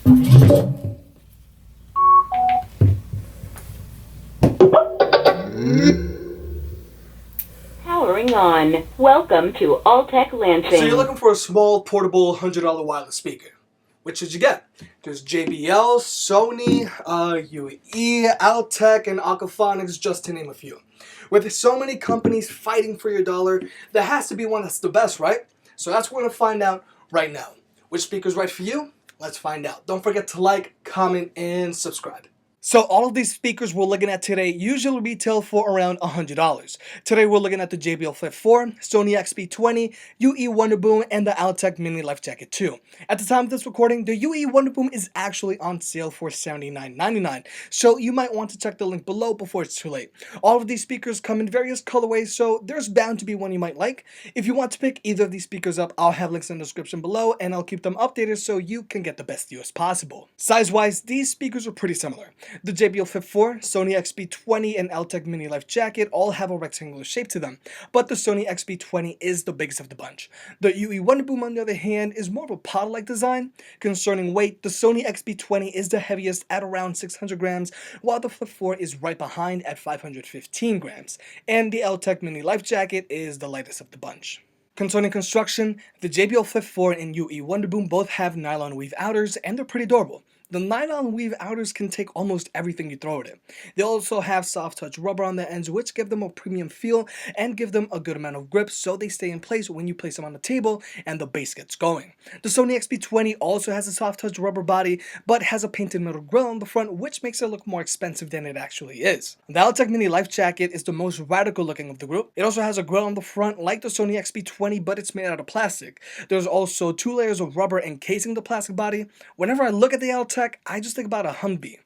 Powering on. Welcome to Altec Lansing. So you're looking for a small, portable, $100 wireless speaker. Which did you get? There's JBL, Sony, UE, Altec, and Aquaphonics, just to name a few. With so many companies fighting for your dollar, there has to be one that's the best, right? So that's what we're going to find out right now. Which speaker's right for you? Let's find out. Don't forget to like, comment, and subscribe. So all of these speakers we're looking at today usually retail for around $100. Today we're looking at the JBL Flip 4, Sony XB20, UE WONDERBOOM, and the Altec Mini Lifejacket 2. At the time of this recording, the UE WONDERBOOM is actually on sale for $79.99, so you might want to check the link below before it's too late. All of these speakers come in various colorways, so there's bound to be one you might like. If you want to pick either of these speakers up, I'll have links in the description below, and I'll keep them updated so you can get the best deals possible. Size-wise, these speakers are pretty similar. The JBL Flip 4, Sony XB20, and Altec Mini Lifejacket all have a rectangular shape to them, but the Sony XB20 is the biggest of the bunch. The UE WONDERBOOM, on the other hand, is more of a pod-like design. Concerning weight, the Sony XB20 is the heaviest at around 600 grams, while the Flip 4 is right behind at 515 grams, and the Altec Mini Lifejacket is the lightest of the bunch. Concerning construction, the JBL Flip 4 and UE WONDERBOOM both have nylon weave outers, and they're pretty durable. The nylon weave outers can take almost everything you throw at it. They also have soft touch rubber on the ends, which give them a premium feel and give them a good amount of grip so they stay in place when you place them on the table and the bass gets going. The Sony XB20 also has a soft touch rubber body but has a painted metal grille on the front, which makes it look more expensive than it actually is. The Altec Mini Lifejacket is the most radical looking of the group. It also has a grille on the front like the Sony XB20, but it's made out of plastic. There's also 2 layers of rubber encasing the plastic body. Whenever I look at the Altec, I just think about a Humvee.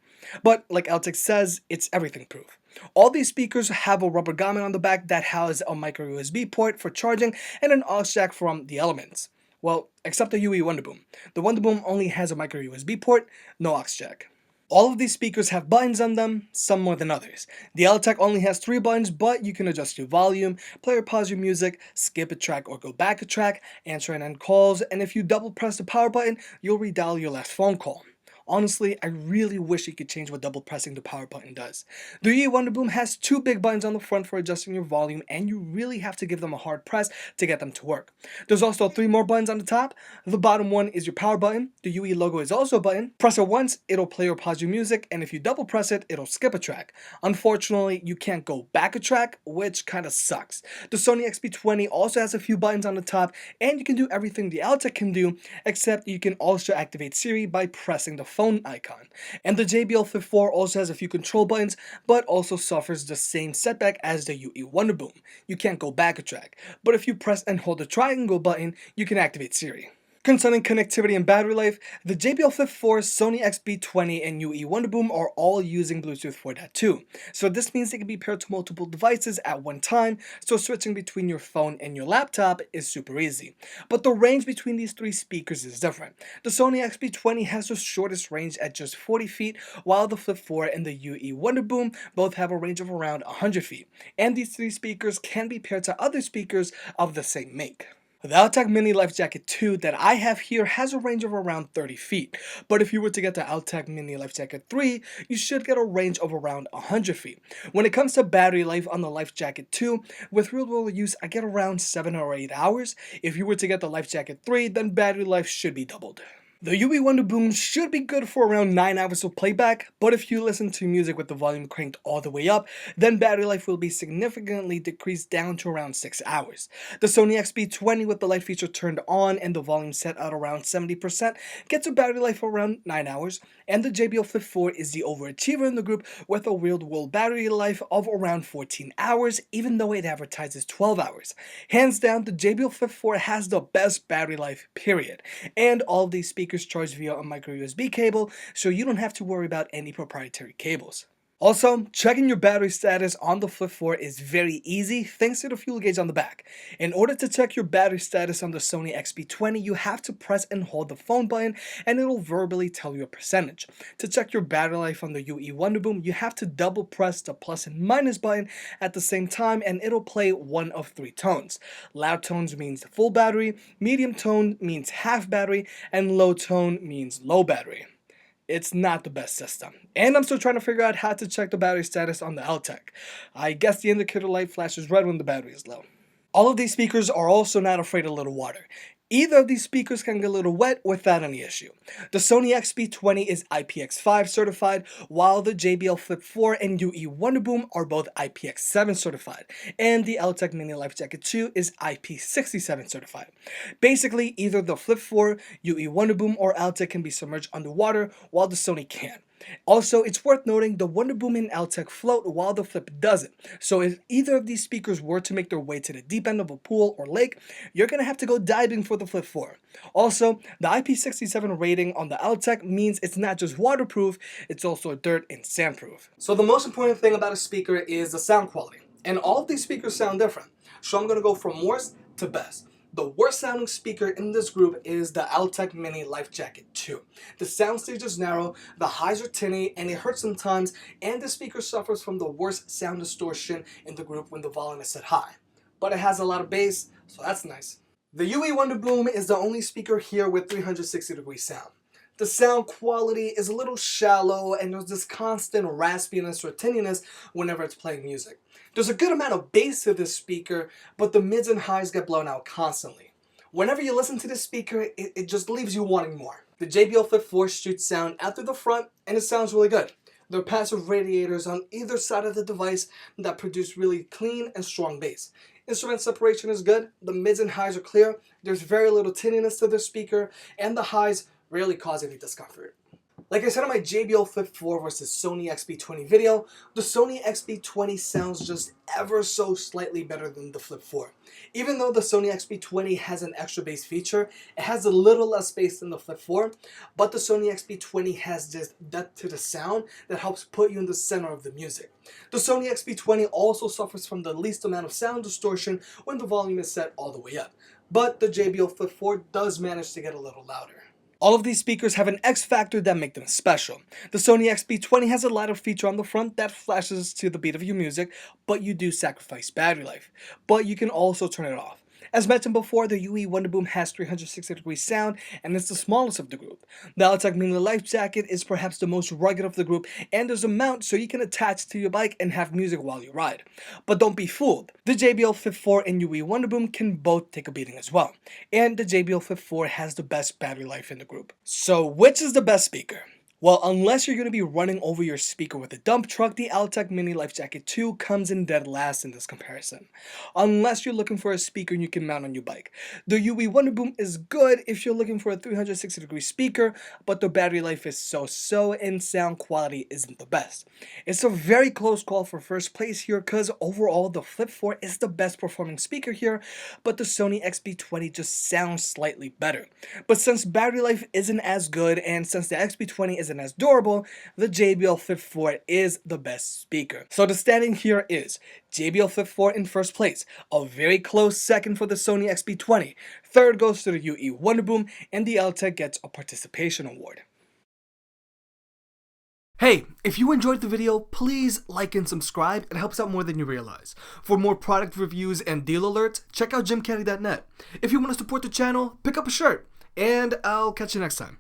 But like Altec says, it's everything proof. All these speakers have a rubber grommet on the back that houses a micro USB port for charging and an aux jack from the Elements. Well, except the UE WONDERBOOM. The WONDERBOOM only has a micro USB port, no aux jack. All of these speakers have buttons on them, some more than others. The Altec only has 3 buttons, but you can adjust your volume, play or pause your music, skip a track or go back a track, answer and end calls, and if you double press the power button, you'll redial your last phone call. Honestly, I really wish you could change what double pressing the power button does. The UE WONDERBOOM has 2 big buttons on the front for adjusting your volume, and you really have to give them a hard press to get them to work. There's also 3 more buttons on the top. The bottom one is your power button. The UE logo is also a button. Press it once, it'll play or pause your music, and if you double press it, it'll skip a track. Unfortunately, you can't go back a track, which kinda sucks. The Sony XB20 also has a few buttons on the top, and you can do everything the Altec can do, except you can also activate Siri by pressing the phone icon. And the JBL Flip 4 also has a few control buttons, but also suffers the same setback as the UE WONDERBOOM. You can't go back a track, but if you press and hold the triangle button, you can activate Siri. Concerning connectivity and battery life, the JBL Flip 4, Sony XB20, and UE WONDERBOOM are all using Bluetooth 4.2. So this means they can be paired to multiple devices at one time, so switching between your phone and your laptop is super easy. But the range between these 3 speakers is different. The Sony XB20 has the shortest range at just 40 feet, while the Flip 4 and the UE WONDERBOOM both have a range of around 100 feet. And these 3 speakers can be paired to other speakers of the same make. The Altec Mini Lifejacket 2 that I have here has a range of around 30 feet, but if you were to get the Altec Mini Lifejacket 3, you should get a range of around 100 feet. When it comes to battery life on the Lifejacket 2, with real-world use, I get around 7 or 8 hours. If you were to get the Lifejacket 3, then battery life should be doubled. The UE WONDERBOOM should be good for around 9 hours of playback, but if you listen to music with the volume cranked all the way up, then battery life will be significantly decreased down to around 6 hours. The Sony XB20 with the light feature turned on and the volume set at around 70% gets a battery life of around 9 hours, and the JBL Flip 4 is the overachiever in the group with a real-world battery life of around 14 hours, even though it advertises 12 hours. Hands down, the JBL Flip 4 has the best battery life, period. And all of these speakers charged via a micro USB cable, so you don't have to worry about any proprietary cables. Also, checking your battery status on the Flip 4 is very easy thanks to the fuel gauge on the back. In order to check your battery status on the Sony XB20, you have to press and hold the phone button and it'll verbally tell you a percentage. To check your battery life on the UE WONDERBOOM, you have to double press the plus and minus button at the same time and it'll play one of 3 tones. Loud tones means full battery, medium tone means half battery, and low tone means low battery. it's not the best system. And I'm still trying to figure out how to check the battery status on the Altec. I guess the indicator light flashes red when the battery is low. All of these speakers are also not afraid of little water. Either of these speakers can get a little wet without any issue. The Sony XB20 is IPX5 certified, while the JBL Flip 4 and UE WONDERBOOM are both IPX7 certified, and the Altec Mini Lifejacket 2 is IP67 certified. Basically, either the Flip 4, UE WONDERBOOM, or Altec can be submerged underwater, while the Sony can't. Also, it's worth noting the WONDERBOOM and Altec float while the Flip doesn't. So if either of these speakers were to make their way to the deep end of a pool or lake, you're going to have to go diving for the Flip 4. Also, the IP67 rating on the Altec means it's not just waterproof, it's also dirt and sandproof. So the most important thing about a speaker is the sound quality. And all of these speakers sound different. So I'm going to go from worst to best. The worst sounding speaker in this group is the Altec Mini Lifejacket 2. The soundstage is narrow, the highs are tinny, and it hurts sometimes, and the speaker suffers from the worst sound distortion in the group when the volume is set high. But it has a lot of bass, so that's nice. The UE WONDERBOOM is the only speaker here with 360-degree sound. The sound quality is a little shallow, and there's this constant raspiness or tinniness whenever it's playing music. There's a good amount of bass to this speaker, but the mids and highs get blown out constantly. Whenever you listen to this speaker, it just leaves you wanting more. The JBL Flip 4 shoots sound out through the front, and it sounds really good. There are passive radiators on either side of the device that produce really clean and strong bass. Instrument separation is good, the mids and highs are clear, there's very little tinniness to the speaker, and the highs rarely cause any discomfort. Like I said in my JBL Flip 4 versus Sony XB20 video, the Sony XB20 sounds just ever so slightly better than the Flip 4. Even though the Sony XB20 has an extra bass feature, it has a little less bass than the Flip 4, but the Sony XB20 has this depth to the sound that helps put you in the center of the music. The Sony XB20 also suffers from the least amount of sound distortion when the volume is set all the way up, but the JBL Flip 4 does manage to get a little louder. All of these speakers have an X factor that make them special. The Sony XB20 has a louder feature on the front that flashes to the beat of your music, but you do sacrifice battery life. But you can also turn it off. As mentioned before, the UE WONDERBOOM has 360-degree sound, and it's the smallest of the group. The Altec Mini Lifejacket is perhaps the most rugged of the group, and there's a mount so you can attach to your bike and have music while you ride. But don't be fooled. The JBL Flip 4 and UE WONDERBOOM can both take a beating as well. And the JBL Flip 4 has the best battery life in the group. So which is the best speaker? Well, unless you're going to be running over your speaker with a dump truck, the Altec Mini Lifejacket 2 comes in dead last in this comparison. Unless you're looking for a speaker you can mount on your bike. The UE WONDERBOOM is good if you're looking for a 360-degree speaker, but the battery life is so-so and sound quality isn't the best. It's a very close call for first place here because overall the Flip 4 is the best performing speaker here, but the Sony XB20 just sounds slightly better. But since battery life isn't as good and since the XB20 isn't as durable, the JBL Flip 4 is the best speaker. So the standing here is JBL Flip 4 in first place, a very close second for the Sony XB20, third goes to the UE WONDERBOOM, and the Altec gets a participation award. Hey, if you enjoyed the video, please like and subscribe. It helps out more than you realize. For more product reviews and deal alerts, check out jimcaddy.net. If you want to support the channel, pick up a shirt, and I'll catch you next time.